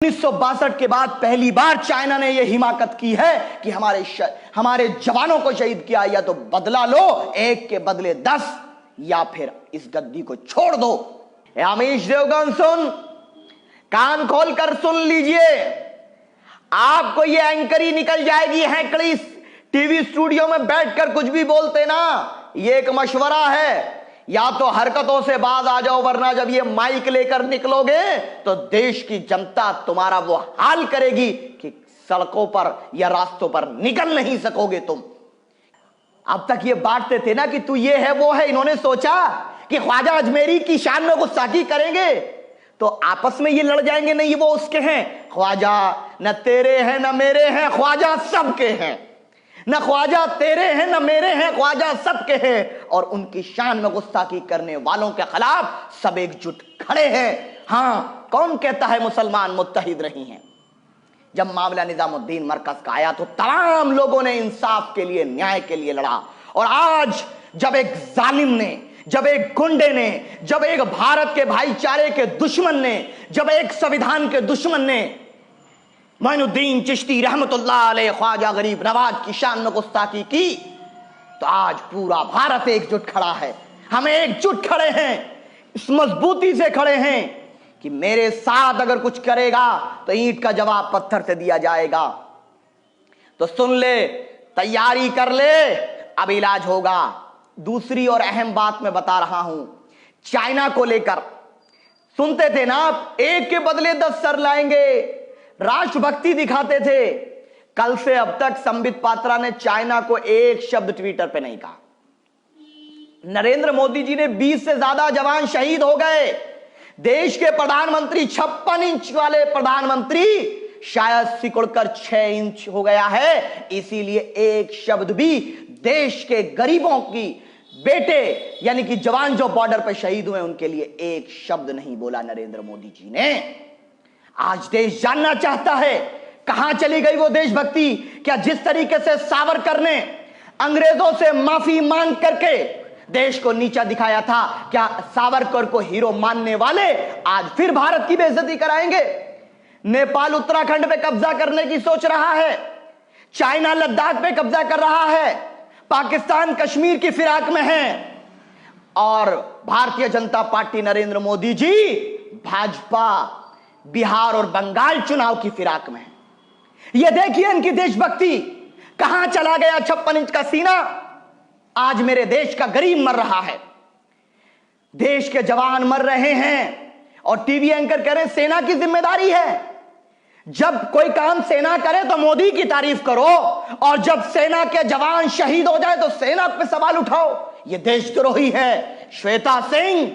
1962 के बाद पहली बार चाइना ने यह हिमाकत की है कि हमारे जवानों को शहीद किया, या तो बदला लो, एक के बदले 10, या फिर इस गद्दी को छोड़ दो। अमीश देवगन सुन, कान खोलकर सुन लीजिए, आपको यह एंकरी निकल जाएगी हैंकड़ी टीवी स्टूडियो में बैठकर कुछ भी बोलते ना, यह एक मशवरा है, या तो हरकतों से बाज आ जाओ, वरना जब ये माइक लेकर निकलोगे तो देश की जनता तुम्हारा वो हाल करेगी कि सड़कों पर या रास्तों पर निकल नहीं सकोगे तुम। अब तक ये बांटते थे ना कि तू ये है वो है, इन्होंने सोचा कि ख्वाजा अजमेरी की शान में गुस्ताखी करेंगे तो आपस में ये लड़ जाएंगे, नहीं वो उसके हैं, ख्वाजा न तेरे हैं न मेरे हैं, ख्वाजा सबके हैं, न ख्वाजा तेरे हैं न मेरे हैं, ख्वाजा सबके हैं, और उनकी शान में गुस्ताखी करने वालों के खिलाफ सब एकजुट खड़े हैं। हां, कौन कहता है मुसलमान मुत्तहिद नहीं है? जब मामला निजामुद्दीन मरकज का आया तो तमाम लोगों ने इंसाफ के लिए, न्याय के लिए लड़ा, और आज जब एक जालिम ने, जब एक गुंडे ने, जब एक भारत के भाईचारे के दुश्मन ने, जब एक संविधान के दुश्मन ने मोइनुद्दीन चिश्ती रहमतुल्लाह अलैह ख्वाजा गरीब नवाज की शान में गुस्ताखी की, तो आज पूरा भारत एकजुट खड़ा है। हम एकजुट खड़े हैं, इस मजबूती से खड़े हैं कि मेरे साथ अगर कुछ करेगा तो ईंट का जवाब पत्थर से दिया जाएगा। तो सुन ले, तैयारी कर ले, अब इलाज होगा। दूसरी और अहम बात मैं बता रहा हूं, चाइना को लेकर सुनते थे ना आप, एक के बदले 10 सर लाएंगे, राष्ट्रभक्ति दिखाते थे। कल से अब तक संबित पात्रा ने चाइना को एक शब्द ट्विटर पे नहीं कहा। नरेंद्र मोदी जी ने 20 से ज्यादा जवान शहीद हो गए। देश के प्रधानमंत्री 56 इंच वाले प्रधानमंत्री शायद सिकुड़कर 6 इंच हो गया है, इसीलिए एक शब्द भी देश के गरीबों की बेटे यानी कि जवान जो बॉर्डर पर शहीद हुए उनके लिए एक शब्द नहीं बोला नरेंद्र मोदी जी ने। आज देश जानना चाहता है कहां चली गई वो देशभक्ति। क्या जिस तरीके से सावरकर ने अंग्रेजों से माफी मांग करके देश को नीचा दिखाया था, क्या सावरकर को हीरो मानने वाले आज फिर भारत की बेइज्जती कराएंगे? नेपाल उत्तराखंड पे कब्जा करने की सोच रहा है, चाइना लद्दाख पे कब्जा कर रहा है, पाकिस्तान कश्मीर की फिराक में है, और भारतीय जनता पार्टी नरेंद्र मोदी जी भाजपा बिहार और बंगाल चुनाव की फिराक में है। यह देखिए इनकी देशभक्ति कहां चला गया 56 इंच का सीना। आज मेरे देश का गरीब मर रहा है, देश के जवान मर रहे हैं, और टीवी एंकर कह रहे हैं सेना की जिम्मेदारी है। जब कोई काम सेना करे तो मोदी की तारीफ करो, और जब सेना के जवान शहीद हो जाए तो सेना पे सवाल उठाओ। यह देशद्रोही है। श्वेता सिंह,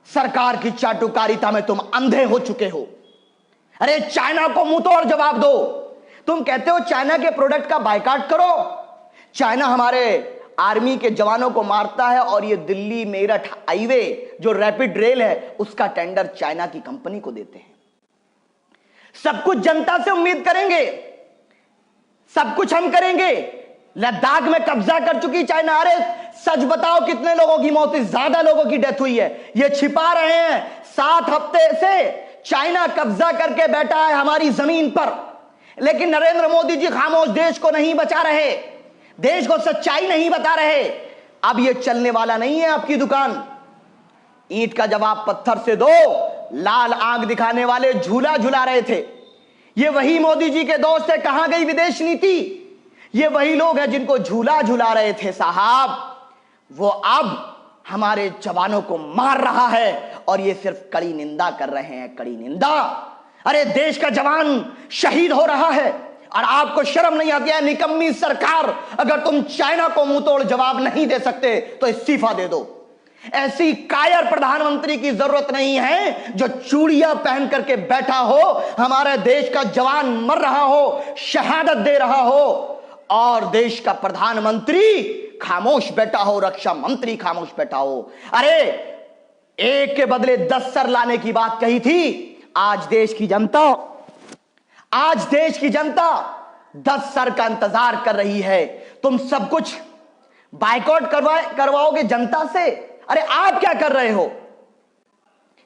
सरकार की चाटुकारिता में तुम अंधे हो चुके हो। अरे चाइना को मुंह तोड़ जवाब दो। तुम कहते हो चाइना के प्रोडक्ट का बायकॉट करो। चाइना हमारे आर्मी के जवानों को मारता है, और ये दिल्ली मेरठ हाईवे जो रैपिड रेल है उसका टेंडर चाइना की कंपनी को देते हैं। सब कुछ जनता से उम्मीद करेंगे, सब कुछ हम करेंगे। लद्दाख में कब्जा कर चुकी चाइना। अरे सच बताओ कितने लोगों की मौत, ज्यादा लोगों की डेथ हुई है, ये छिपा रहे हैं। 7 हफ्ते से चाइना कब्जा करके बैठा है हमारी जमीन पर, लेकिन नरेंद्र मोदी जी खामोश, देश को नहीं बचा रहे, देश को सच्चाई नहीं बता रहे। अब यह चलने वाला नहीं है आपकी दुकान। ईंट का जवाब पत्थर से दो। लाल आंख दिखाने वाले झूला झुला रहे थे, ये वही मोदी जी के दोस्त है। कहां गई विदेश नीति? ये वही लोग हैं जिनको झूला झुला रहे थे साहब, वो अब हमारे जवानों को मार रहा है, और ये सिर्फ कड़ी निंदा कर रहे हैं, कड़ी निंदा। अरे देश का जवान शहीद हो रहा है और आपको शर्म नहीं आती है? निकम्मी सरकार, अगर तुम चाइना को मुंह तोड़ जवाब नहीं दे सकते तो इस्तीफा दे दो। ऐसी कायर प्रधानमंत्री की जरूरत नहीं है जो चूड़ियां पहन करके बैठा हो, हमारे देश का जवान मर रहा हो, शहादत दे रहा हो, और देश का प्रधानमंत्री खामोश बैठा हो, रक्षा मंत्री खामोश बैठा हो। अरे एक के बदले 10 सर लाने की बात कही थी। आज देश की जनता 10 सर का इंतजार कर रही है। तुम सब कुछ बायकॉट करवाओगे जनता से। अरे आप क्या कर रहे हो?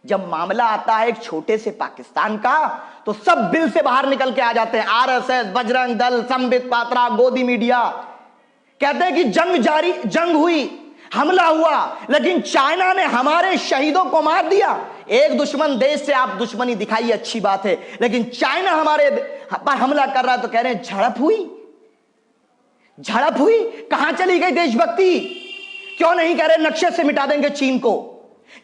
जब मामला आता है एक छोटे से पाकिस्तान का, तो सब बिल से बाहर निकल के आ जाते हैं। आरएसएस, बजरंग दल, संबित पात्रा, गोदी मीडिया कहते हैं कि जंग हुई, हमला हुआ, लेकिन चाइना ने हमारे शहीदों को मार दिया। एक दुश्मन देश से आप दुश्मनी दिखाइए, अच्छी बात है, लेकिन चाइना हमारे पर हमला कर रहा है तो कह रहे हैं झड़प हुई। कहां चली गई देशभक्ति? क्यों नहीं कह रहे नक्शे से मिटा देंगे चीन को?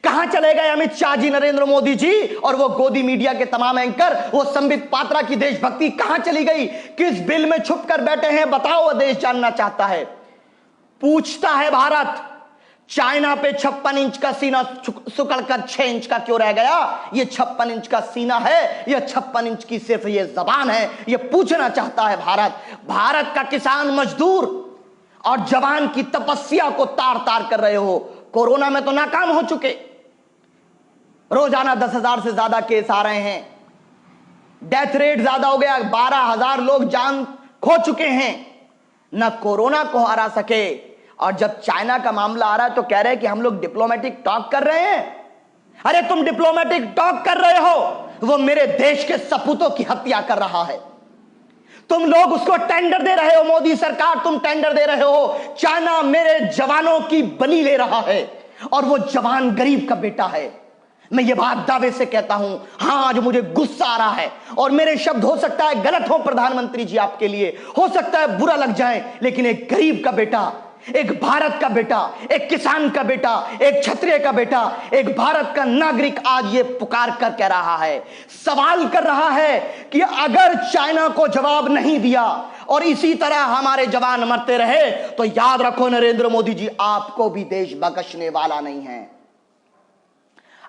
कहां चले गए अमित शाह जी, नरेंद्र मोदी जी और वो गोदी मीडिया के तमाम एंकर? वो संबित पात्रा की देशभक्ति कहां चली गई? किस बिल में छुप कर बैठे हैं? बताओ, वो देश जानना चाहता है। पूछता है भारत, चाइना पे 56 इंच का सीना सुकड़कर 6 इंच का क्यों रह गया? ये 56 इंच का सीना है या 56 इंच की सिर्फ ये जबान है? ये पूछना चाहता है भारत। भारत का किसान मजदूर और जवान की तपस्या को तार तार कर रहे हो। कोरोना में तो नाकाम हो चुके, रोजाना 10,000 से ज्यादा केस आ रहे हैं, डेथ रेट ज्यादा हो गया, 12,000 लोग जान खो चुके हैं, न कोरोना को हरा सके। और जब चाइना का मामला आ रहा है तो कह रहे हैं कि हम लोग डिप्लोमेटिक टॉक कर रहे हैं। अरे तुम डिप्लोमेटिक टॉक कर रहे हो, वो मेरे देश के सपूतों की हत्या कर रहा है। तुम लोग उसको टेंडर दे रहे हो, मोदी सरकार तुम टेंडर दे रहे हो। चाइना मेरे जवानों की बलि ले रहा है और वो जवान गरीब का बेटा है। मैं ये बात दावे से कहता हूं। हां, आज मुझे गुस्सा आ रहा है और मेरे शब्द हो सकता है गलत हो प्रधानमंत्री जी, आपके लिए हो सकता है बुरा लग जाए, लेकिन एक गरीब का बेटा, एक भारत का बेटा, एक किसान का बेटा, एक क्षत्रिय का बेटा, एक भारत का नागरिक आज ये पुकार कर कह रहा है, सवाल कर रहा है कि अगर चाइना को जवाब नहीं दिया और इसी तरह हमारे जवान मरते रहे तो याद रखो नरेंद्र मोदी जी, आपको भी देश बख्शने वाला नहीं है।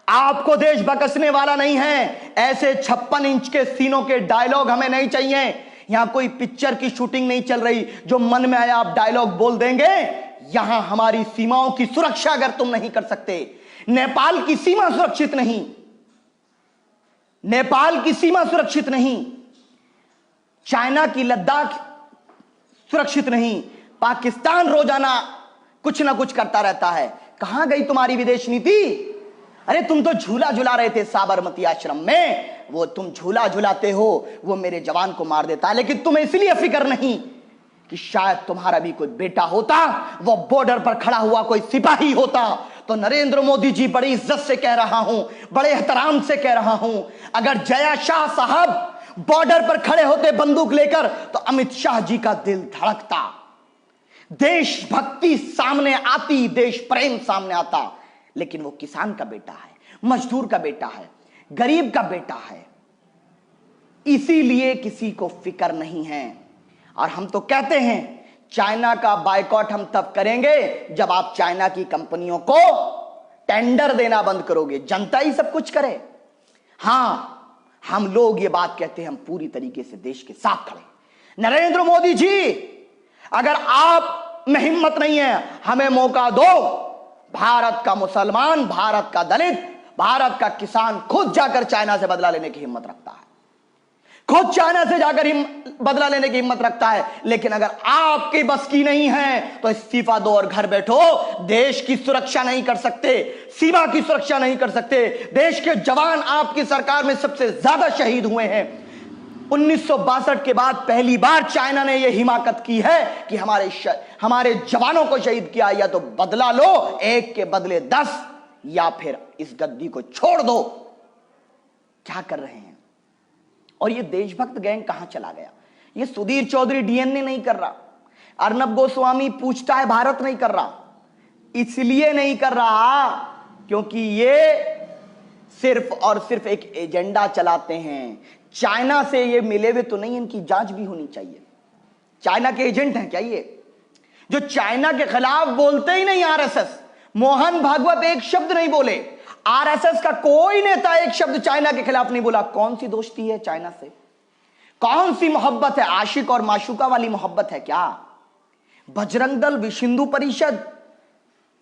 आपको देश बख्शने वाला नहीं है। ऐसे 56 इंच के सीनों के डायलॉग हमें नहीं चाहिए। यहां कोई पिक्चर की शूटिंग नहीं चल रही, जो मन में आया आप डायलॉग बोल देंगे। यहां हमारी सीमाओं की सुरक्षा अगर तुम नहीं कर सकते, नेपाल की सीमा सुरक्षित नहीं, नेपाल की सीमा सुरक्षित नहीं, चाइना की लद्दाख सुरक्षित नहीं, पाकिस्तान रोजाना कुछ ना कुछ करता रहता है। कहां गई तुम्हारी विदेश नीति? अरे तुम तो झूला झुला रहे थे साबरमती आश्रम में, वो तुम झूला झुलाते हो, वो मेरे जवान को मार देता है, लेकिन तुम्हें इसलिए फिक्र नहीं कि शायद तुम्हारा भी कोई बेटा होता, वो बॉर्डर पर खड़ा हुआ कोई सिपाही होता। तो नरेंद्र मोदी जी, बड़ी इज्जत से कह रहा हूं, बड़े एहतराम से कह रहा हूं, अगर जया शाह साहब बॉर्डर पर खड़े होते बंदूक लेकर तो अमित शाह जी का दिल धड़कता, देशभक्ति सामने आती, देश प्रेम सामने आता। लेकिन वो किसान का बेटा है, मजदूर का बेटा है, गरीब का बेटा है, इसीलिए किसी को फिक्र नहीं है। और हम तो कहते हैं चाइना का बायकॉट हम तब करेंगे जब आप चाइना की कंपनियों को टेंडर देना बंद करोगे, जनता ही सब कुछ करे। हां, हम लोग ये बात कहते हैं, हम पूरी तरीके से देश के साथ खड़े। नरेंद्र मोदी जी, अगर आप में हिम्मत नहीं है, हमें मौका दो। भारत का मुसलमान, भारत का दलित, भारत का किसान खुद जाकर चाइना से बदला लेने की हिम्मत रखता है, खुद चाइना से जाकर बदला लेने की हिम्मत रखता है। लेकिन अगर आपकी बस की नहीं है तो इस्तीफा दो और घर बैठो। देश की सुरक्षा नहीं कर सकते, सीमा की सुरक्षा नहीं कर सकते। देश के जवान आपकी सरकार में सबसे ज्यादा शहीद हुए हैं। 1962 के बाद पहली बार चाइना ने यह हिमाकत की है कि हमारे जवानों को शहीद किया, या तो बदला लो, एक के बदले 10, या फिर इस गद्दी को छोड़ दो। क्या कर रहे हैं? और ये देशभक्त गैंग कहां चला गया? ये सुधीर चौधरी डीएनए नहीं कर रहा, अर्नब गोस्वामी पूछता है भारत नहीं कर रहा, इसलिए नहीं कर रहा क्योंकि ये सिर्फ और सिर्फ एक एजेंडा चलाते हैं। चाइना से ये मिले हुए तो नहीं, इनकी जांच भी होनी चाहिए। चाइना के एजेंट हैं क्या ये, जो चाइना के खिलाफ बोलते ही नहीं? आरएसएस, मोहन भागवत एक शब्द नहीं बोले, आरएसएस का कोई नेता एक शब्द चाइना के खिलाफ नहीं बोला। कौन सी दोस्ती है चाइना से? कौन सी मोहब्बत है? आशिक और माशूका वाली मोहब्बत है क्या? बजरंग दल, विश्व हिंदू परिषद,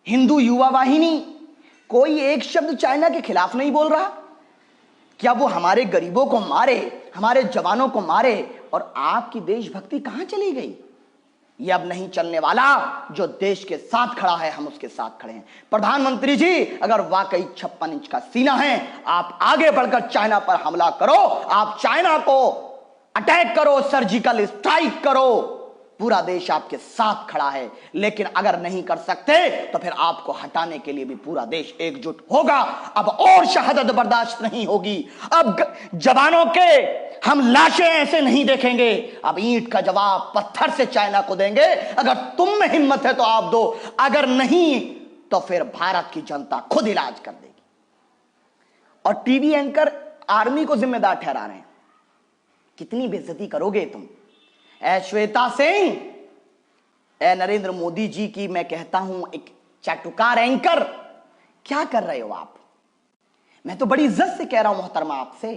हिंदू युवा वाहिनी, कोई एक शब्द चाइना के खिलाफ नहीं बोल रहा? क्या वो हमारे गरीबों को मारे, हमारे जवानों को मारे, और आपकी देशभक्ति कहां चली गई? ये अब नहीं चलने वाला। जो देश के साथ खड़ा है हम उसके साथ खड़े हैं। प्रधानमंत्री जी, अगर वाकई 56 इंच का सीना है, आप आगे बढ़कर चाइना पर हमला करो, आप चाइना को अटैक करो, सर्जिकल स्ट्राइक करो, पूरा देश आपके साथ खड़ा है। लेकिन अगर नहीं कर सकते तो फिर आपको हटाने के लिए भी पूरा देश एकजुट होगा। अब और शहादत बर्दाश्त नहीं होगी। अब जवानों के हम लाशें ऐसे नहीं देखेंगे। अब ईंट का जवाब पत्थर से चाइना को देंगे। अगर तुम में हिम्मत है तो आप दो, अगर नहीं तो फिर भारत की जनता खुद इलाज कर देगी। और टीवी एंकर आर्मी को जिम्मेदार ठहरा रहे हैं। कितनी बेइज्जती करोगे तुम? ऐ श्वेता सिंह, ऐ नरेंद्र मोदी जी की मैं कहता हूं एक चाटुकार एंकर, क्या कर रहे हो आप? मैं तो बड़ी इज्जत से कह रहा हूं मोहतरमा आपसे,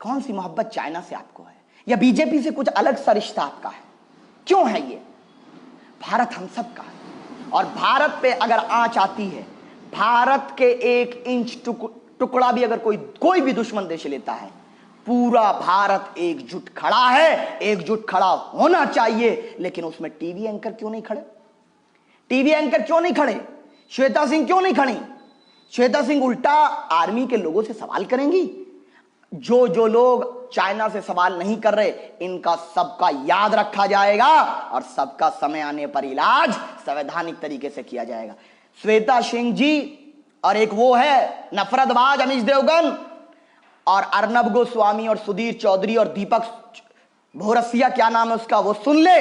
कौन सी मोहब्बत चाइना से आपको है, या बीजेपी से कुछ अलग सा रिश्ता आपका है? क्यों है ये? भारत हम सब का है। और भारत पे अगर आंच आती है, भारत के 1 इंच टुकड़ा भी अगर कोई भी दुश्मन देश लेता है, पूरा भारत एकजुट खड़ा है, एकजुट खड़ा होना चाहिए। लेकिन उसमें टीवी एंकर क्यों नहीं खड़े? टीवी एंकर क्यों नहीं खड़े? श्वेता सिंह क्यों नहीं खड़ी? श्वेता सिंह उल्टा आर्मी के लोगों से सवाल करेंगी। जो लोग चाइना से सवाल नहीं कर रहे, इनका सबका याद रखा जाएगा और सबका समय आने पर इलाज संवैधानिक तरीके से किया जाएगा। श्वेता सिंह जी और एक वो है नफरतबाज अमीश देवगन और अर्नब गोस्वामी और सुधीर चौधरी और दीपक भोरसिया, क्या नाम है उसका, वो सुन ले।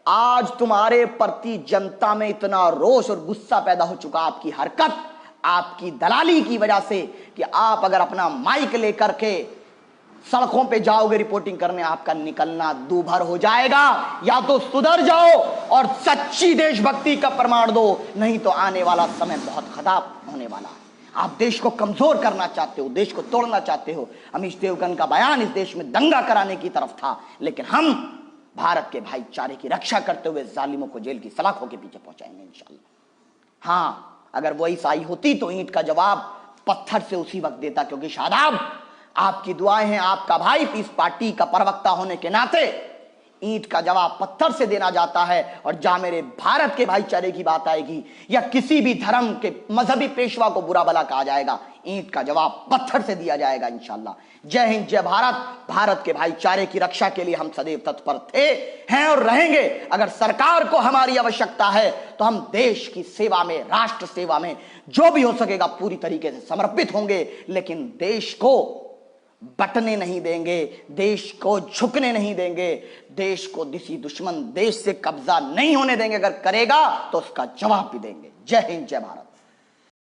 आज तुम्हारे प्रति जनता में इतना रोष और गुस्सा पैदा हो चुका, आपकी हरकत, आपकी दलाली की वजह से, कि आप अगर अपना माइक लेकर के सड़कों पे जाओगे रिपोर्टिंग करने, आपका निकलना दूभर हो जाएगा। या तो सुधर जाओ और सच्ची देशभक्ति का प्रमाण दो, नहीं तो आने वाला समय बहुत खराब होने वाला है। आप देश को कमजोर करना चाहते हो, देश को तोड़ना चाहते हो। अमीश देवगन का बयान इस देश में दंगा कराने की तरफ था, लेकिन हम भारत के भाईचारे की रक्षा करते हुए जालिमों को जेल की सलाखों के पीछे पहुंचाएंगे इंशाअल्लाह। हाँ, अगर वो ऐसा आई होती तो ईंट का जवाब पत्थर से उसी वक्त देता, क्योंकि शादाब आपकी दुआएं हैं, आपका भाई पीस पार्टी का प्रवक्ता होने के नाते ईंट का जवाब पत्थर से देना जाता है। और जहां मेरे भारत के भाईचारे की बात आएगी या किसी भी धर्म के मजहबी पेशवा को बुरा भला कहा जाएगा, ईंट का जवाब पत्थर से दिया जाएगा इंशाअल्लाह। जय हिंद, जय भारत। भारत के भाईचारे की रक्षा के लिए हम सदैव तत्पर थे, हैं और रहेंगे। अगर सरकार को हमारी आवश्यकता है तो हम देश की सेवा में, राष्ट्र सेवा में जो भी हो सकेगा पूरी तरीके से समर्पित होंगे। लेकिन देश को बटने नहीं देंगे, देश को झुकने नहीं देंगे, देश को किसी दुश्मन देश से कब्जा नहीं होने देंगे। अगर करेगा तो उसका जवाब भी देंगे। जय हिंद, जय भारत।